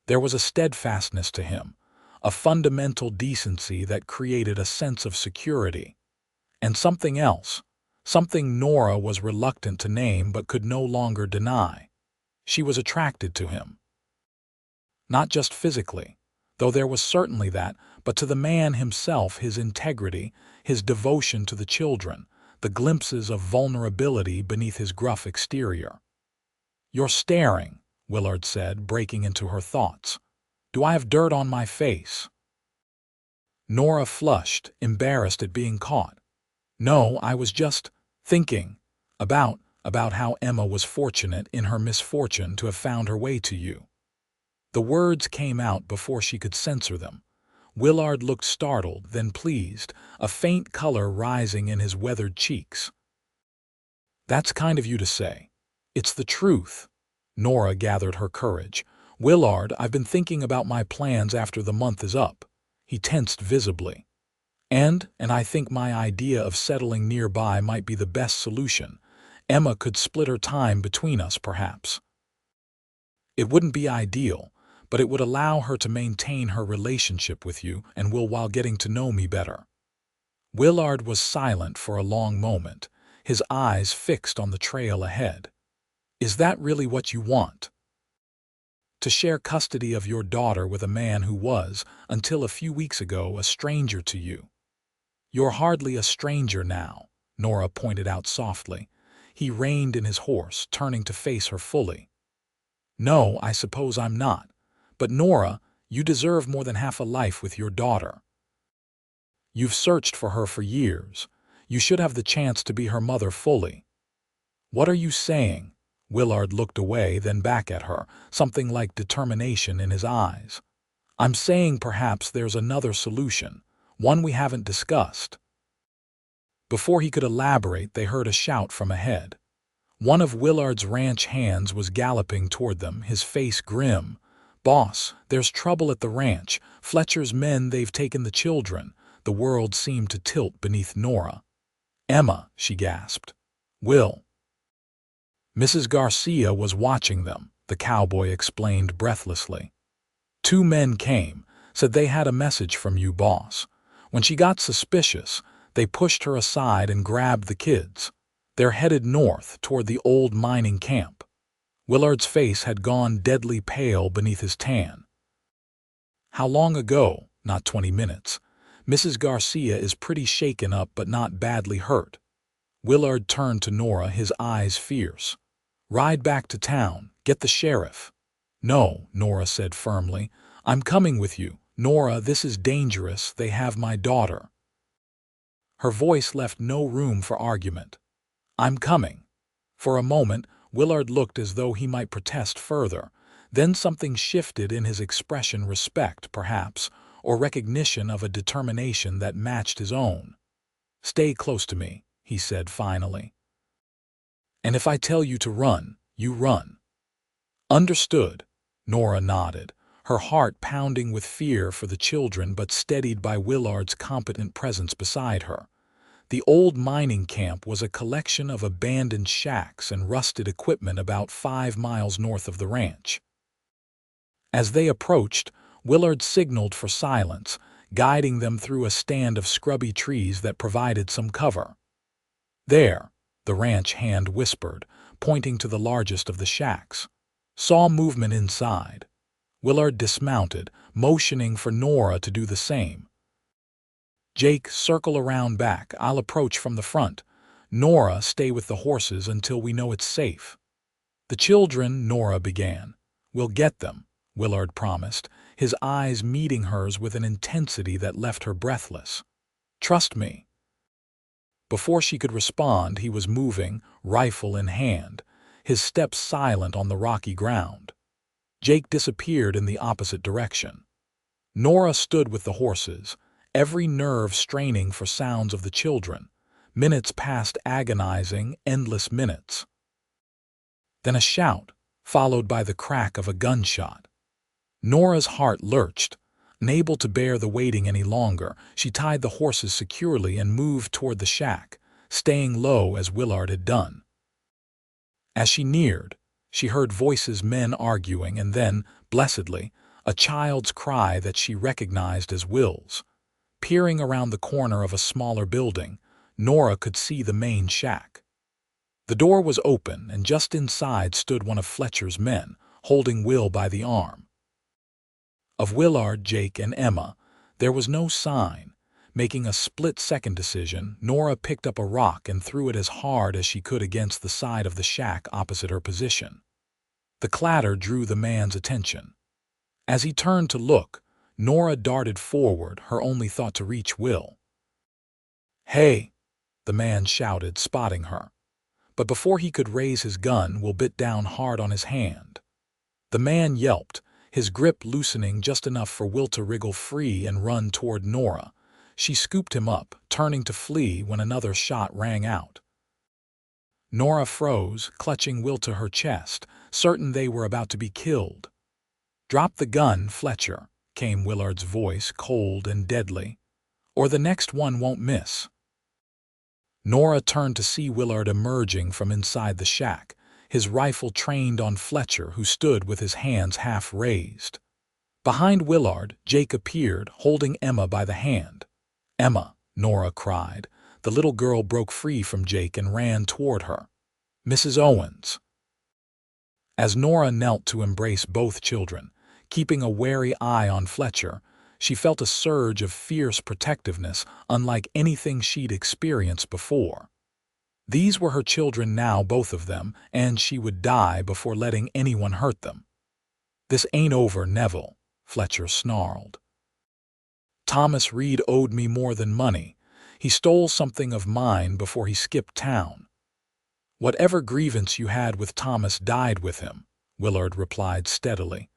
A: There was a steadfastness to him, a fundamental decency that created a sense of security. And something else, something Nora was reluctant to name but could no longer deny. She was attracted to him. Not just physically, though there was certainly that, but to the man himself, his integrity, his devotion to the children, the glimpses of vulnerability beneath his gruff exterior. "You're staring," Willard said, breaking into her thoughts. "Do I have dirt on my face?" Nora flushed, embarrassed at being caught. "No, I was just thinking about how Emma was fortunate in her misfortune to have found her way to you." The words came out before she could censor them. Willard looked startled, then pleased, a faint color rising in his weathered cheeks. "That's kind of you to say. It's the truth." Nora gathered her courage. "Willard, I've been thinking about my plans after the month is up." He tensed visibly. And I think my idea of settling nearby might be the best solution. Emma could split her time between us, perhaps. It wouldn't be ideal, but it would allow her to maintain her relationship with you and will while getting to know me better." Willard was silent for a long moment, his eyes fixed on the trail ahead. "Is that really what you want? To share custody of your daughter with a man who was, until a few weeks ago, a stranger to you?" "You're hardly a stranger now," Nora pointed out softly. He reined in his horse, turning to face her fully. "No, I suppose I'm not. But Nora, you deserve more than half a life with your daughter. You've searched for her for years. You should have the chance to be her mother fully." "What are you saying?" Willard looked away, then back at her, something like determination in his eyes. "I'm saying perhaps there's another solution, one we haven't discussed." Before he could elaborate, they heard a shout from ahead. One of Willard's ranch hands was galloping toward them, his face grim. "Boss, there's trouble at the ranch. Fletcher's men, they've taken the children." The world seemed to tilt beneath Nora. "Emma," she gasped. "Will." Mrs. Garcia was watching them, the cowboy explained breathlessly. "Two men came, said they had a message from you, boss. When she got suspicious, they pushed her aside and grabbed the kids. They're headed north toward the old mining camp." Willard's face had gone deadly pale beneath his tan. "How long ago?" "Not 20 minutes. Mrs. Garcia is pretty shaken up but not badly hurt." Willard turned to Nora, his eyes fierce. "Ride back to town. Get the sheriff." "No," Nora said firmly. "I'm coming with you. Nora, this is dangerous. They have my daughter." Her voice left no room for argument. "I'm coming." For a moment, Willard looked as though he might protest further. Then something shifted in his expression, respect, perhaps, or recognition of a determination that matched his own. "Stay close to me," he said finally. "And if I tell you to run, you run." "Understood." Nora nodded, her heart pounding with fear for the children but steadied by Willard's competent presence beside her. The old mining camp was a collection of abandoned shacks and rusted equipment about 5 miles north of the ranch. As they approached, Willard signaled for silence, guiding them through a stand of scrubby trees that provided some cover. "There," the ranch hand whispered, pointing to the largest of the shacks. "Saw movement inside." Willard dismounted, motioning for Nora to do the same. "Jake, circle around back. I'll approach from the front. Nora, stay with the horses until we know it's safe." "The children," Nora began. "We'll get them," Willard promised, his eyes meeting hers with an intensity that left her breathless. "Trust me." Before she could respond, he was moving, rifle in hand, his steps silent on the rocky ground. Jake disappeared in the opposite direction. Nora stood with the horses, every nerve straining for sounds of the children. Minutes passed, agonizing, endless minutes. Then a shout, followed by the crack of a gunshot. Nora's heart lurched. Unable to bear the waiting any longer, she tied the horses securely and moved toward the shack, staying low as Willard had done. As she neared, she heard voices, men arguing, and then, blessedly, a child's cry that she recognized as Will's. Peering around the corner of a smaller building, Nora could see the main shack. The door was open, and just inside stood one of Fletcher's men, holding Will by the arm. Of Willard, Jake, and Emma, there was no sign. Making a split-second decision, Nora picked up a rock and threw it as hard as she could against the side of the shack opposite her position. The clatter drew the man's attention. As he turned to look, Nora darted forward, her only thought to reach Will. "Hey!" the man shouted, spotting her. But before he could raise his gun, Will bit down hard on his hand. The man yelped, his grip loosening just enough for Will to wriggle free and run toward Nora. She scooped him up, turning to flee when another shot rang out. Nora froze, clutching Will to her chest, certain they were about to be killed. "Drop the gun, Fletcher," came Willard's voice, cold and deadly, "or the next one won't miss." Nora turned to see Willard emerging from inside the shack, his rifle trained on Fletcher, who stood with his hands half raised. Behind Willard, Jake appeared, holding Emma by the hand. "Emma!" Nora cried. The little girl broke free from Jake and ran toward her. "Mrs. Owens." As Nora knelt to embrace both children, keeping a wary eye on Fletcher, she felt a surge of fierce protectiveness unlike anything she'd experienced before. These were her children now, both of them, and she would die before letting anyone hurt them. "This ain't over, Neville," Fletcher snarled. "Thomas Reed owed me more than money. He stole something of mine before he skipped town." "Whatever grievance you had with Thomas died with him," Willard replied steadily.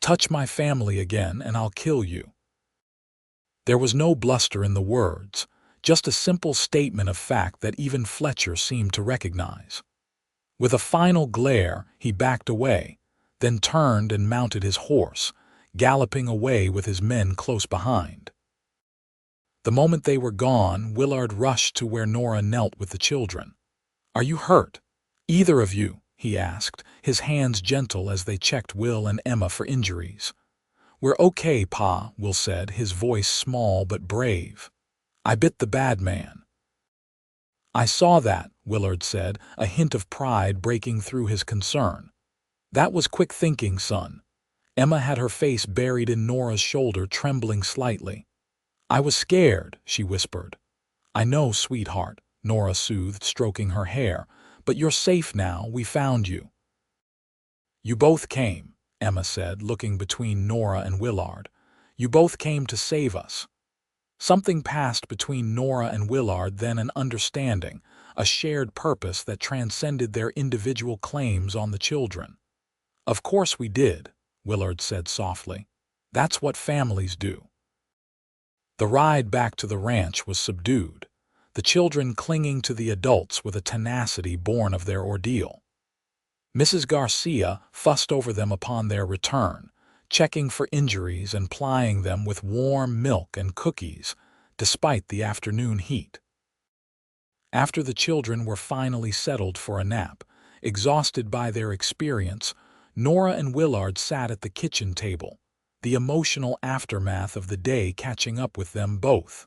A: "Touch my family again and I'll kill you." There was no bluster in the words, just a simple statement of fact that even Fletcher seemed to recognize. With a final glare, he backed away, then turned and mounted his horse, galloping away with his men close behind. The moment they were gone, Willard rushed to where Nora knelt with the children. "Are you hurt? Either of you?" he asked, his hands gentle as they checked Will and Emma for injuries. "We're okay, Pa," Will said, his voice small but brave. "I bit the bad man." "I saw that," Willard said, a hint of pride breaking through his concern. "That was quick thinking, son." Emma had her face buried in Nora's shoulder, trembling slightly. "I was scared," she whispered. "I know, sweetheart," Nora soothed, stroking her hair, "but you're safe now, we found you." "You both came," Emma said, looking between Nora and Willard. "You both came to save us." Something passed between Nora and Willard, then an understanding, a shared purpose that transcended their individual claims on the children. "Of course we did," Willard said softly. "That's what families do." The ride back to the ranch was subdued, the children clinging to the adults with a tenacity born of their ordeal. Mrs. Garcia fussed over them upon their return, checking for injuries and plying them with warm milk and cookies, despite the afternoon heat. After the children were finally settled for a nap, exhausted by their experience, Nora and Willard sat at the kitchen table, the emotional aftermath of the day catching up with them both.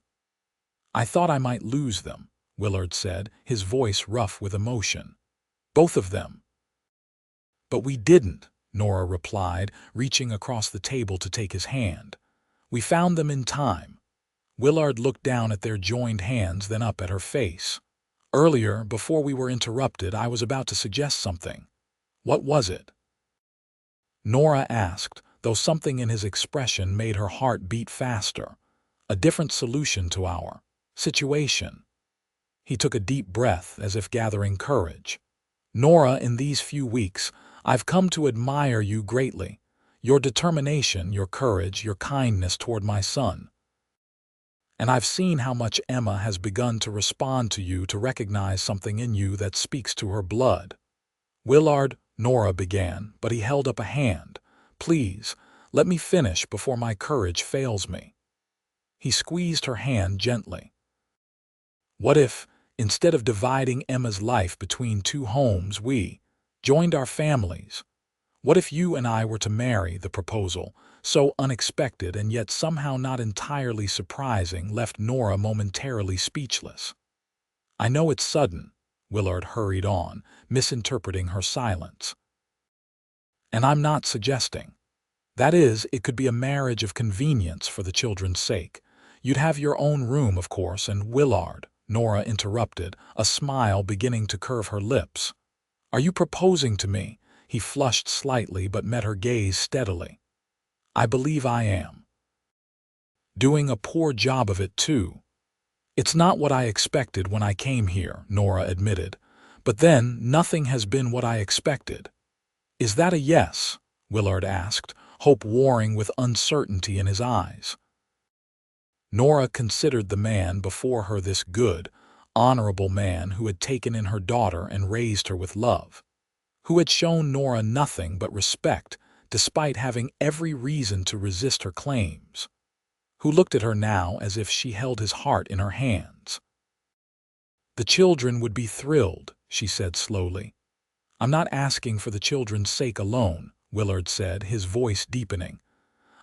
A: "I thought I might lose them," Willard said, his voice rough with emotion. "Both of them." "But we didn't," Nora replied, reaching across the table to take his hand. "We found them in time." Willard looked down at their joined hands, then up at her face. "Earlier, before we were interrupted, I was about to suggest something." "What was it?" Nora asked, though something in his expression made her heart beat faster. A different solution to our situation. He took a deep breath as if gathering courage. Nora, in these few weeks, I've come to admire you greatly. Your determination, your courage, your kindness toward my son. And I've seen how much Emma has begun to respond to you, to recognize something in you that speaks to her blood. Willard, Nora began, but he held up a hand. Please, let me finish before my courage fails me. He squeezed her hand gently. What if, instead of dividing Emma's life between two homes, we joined our families? What if you and I were to marry? The proposal, so unexpected and yet somehow not entirely surprising, left Nora momentarily speechless. I know it's sudden, Willard hurried on, misinterpreting her silence. And I'm not suggesting. That is, it could be a marriage of convenience for the children's sake. You'd have your own room, of course, and Willard, Nora interrupted, a smile beginning to curve her lips. Are you proposing to me? He flushed slightly but met her gaze steadily. I believe I am. Doing a poor job of it, too. It's not what I expected when I came here, Nora admitted. But then, nothing has been what I expected. Is that a yes? Willard asked, hope warring with uncertainty in his eyes. Nora considered the man before her, this good, honorable man who had taken in her daughter and raised her with love, who had shown Nora nothing but respect despite having every reason to resist her claims, who looked at her now as if she held his heart in her hands. The children would be thrilled, she said slowly. I'm not asking for the children's sake alone, Willard said, his voice deepening.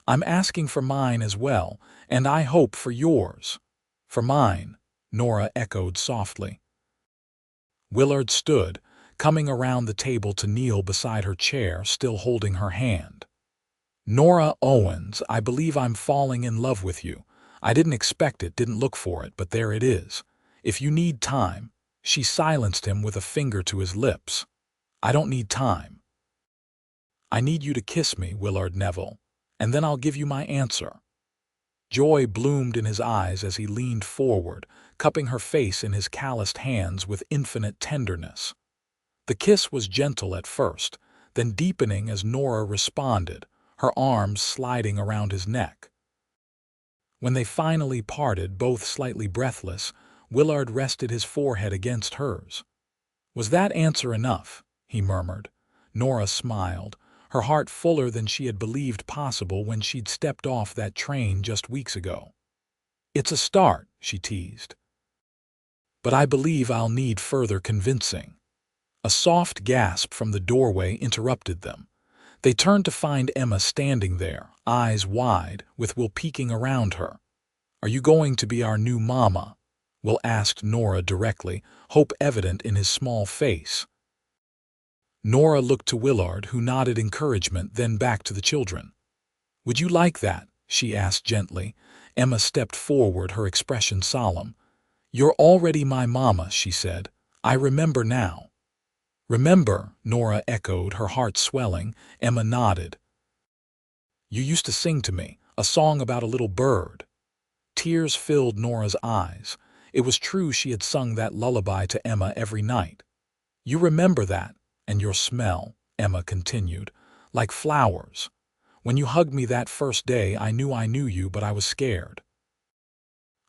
A: I'm asking for mine as well, and I hope for yours. For mine, Nora echoed softly. Willard stood, coming around the table to kneel beside her chair, still holding her hand. Nora Owens, I believe I'm falling in love with you. I didn't expect it, didn't look for it, but there it is. If you need time, she silenced him with a finger to his lips. I don't need time. I need you to kiss me, Willard Neville, and then I'll give you my answer. Joy bloomed in his eyes as he leaned forward, cupping her face in his calloused hands with infinite tenderness. The kiss was gentle at first, then deepening as Nora responded, her arms sliding around his neck. When they finally parted, both slightly breathless, Willard rested his forehead against hers. Was that answer enough? He murmured. Nora smiled, her heart fuller than she had believed possible when she'd stepped off that train just weeks ago. It's a start, she teased. But I believe I'll need further convincing. A soft gasp from the doorway interrupted them. They turned to find Emma standing there, eyes wide, with Will peeking around her. Are you going to be our new mama? Will asked Nora directly, hope evident in his small face. Nora looked to Willard, who nodded encouragement, then back to the children. Would you like that? She asked gently. Emma stepped forward, her expression solemn. You're already my mama, she said. I remember now. Remember, Nora echoed, her heart swelling. Emma nodded. You used to sing to me, a song about a little bird. Tears filled Nora's eyes. It was true, she had sung that lullaby to Emma every night. You remember that, and your smell, Emma continued, like flowers. When you hugged me that first day, I knew you, but I was scared.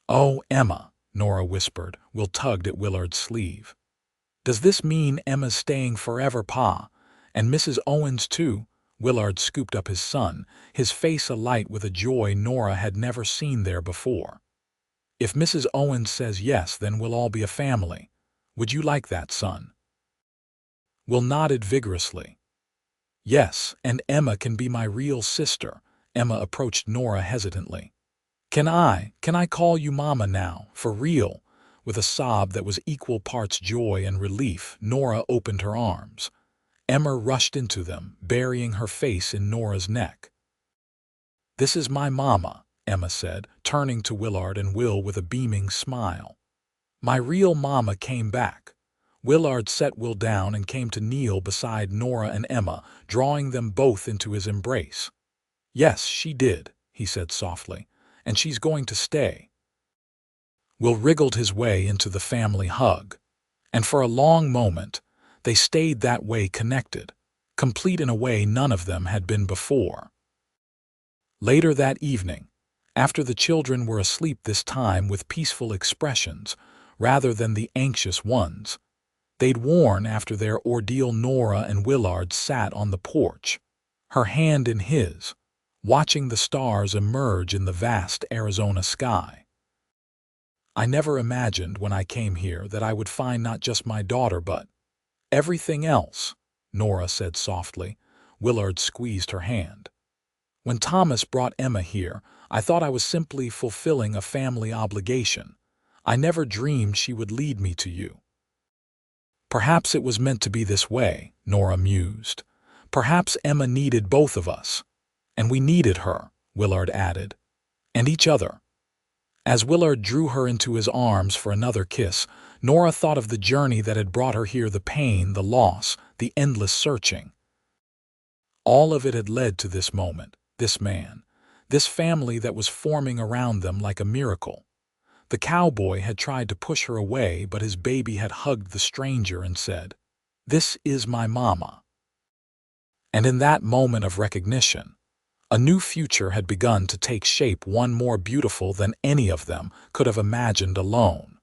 A: Oh, Emma, Nora whispered. Will tugged at Willard's sleeve. Does this mean Emma's staying forever, Pa? And Mrs. Owens, too? Willard scooped up his son, his face alight with a joy Nora had never seen there before. If Mrs. Owens says yes, then we'll all be a family. Would you like that, son? Will nodded vigorously. Yes, and Emma can be my real sister. Emma approached Nora hesitantly. Can I call you Mama now, for real? With a sob that was equal parts joy and relief, Nora opened her arms. Emma rushed into them, burying her face in Nora's neck. This is my mama, Emma said, turning to Willard and Will with a beaming smile. My real mama came back. Willard set Will down and came to kneel beside Nora and Emma, drawing them both into his embrace. "Yes, she did," he said softly, "and she's going to stay." Will wriggled his way into the family hug, and for a long moment they stayed that way, connected, complete in a way none of them had been before. Later that evening, after the children were asleep, this time with peaceful expressions rather than the anxious ones they'd worn after their ordeal, Nora and Willard sat on the porch, her hand in his, watching the stars emerge in the vast Arizona sky. "I never imagined when I came here that I would find not just my daughter but everything else," Nora said softly. Willard squeezed her hand. "When Thomas brought Emma here, I thought I was simply fulfilling a family obligation. I never dreamed she would lead me to you." "Perhaps it was meant to be this way," Nora mused. "Perhaps Emma needed both of us. And we needed her," Willard added. "And each other." As Willard drew her into his arms for another kiss, Nora thought of the journey that had brought her here, the pain, the loss, the endless searching. All of it had led to this moment, this man, this family that was forming around them like a miracle. The cowboy had tried to push her away, but his baby had hugged the stranger and said, "This is my mama." And in that moment of recognition, a new future had begun to take shape, one more beautiful than any of them could have imagined alone.